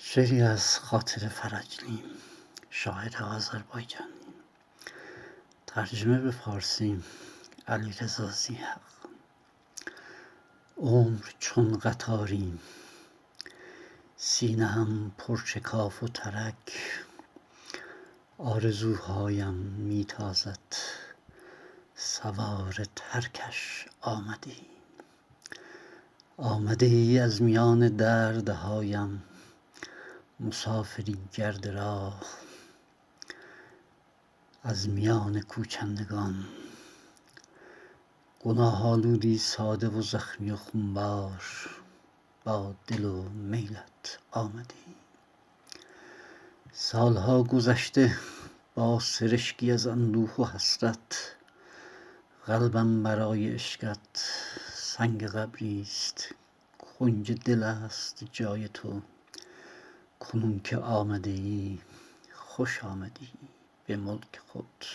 شعری از خاطر فرجلی، شاعر آذربایجانی. ترجمه به فارسی علیرضا ضیحق. عمر چون قطاری، سینه‌ام پرشکاف و ترک. آرزوهایم میتازد، سوار ترکش آمده ای از میان دردهایم، مسافری گرد راه. از میان کوچندگان، گناه آلودی ساده و زخمی و خونبار، با دل و میلت آمدی. سالها گذشته با سرشکی از اندوه و حسرت، قلبم برای عشقت سنگ قبریست. کنج دل است جای تو، کنون که آمده ای خوش آمدی به ملک خود.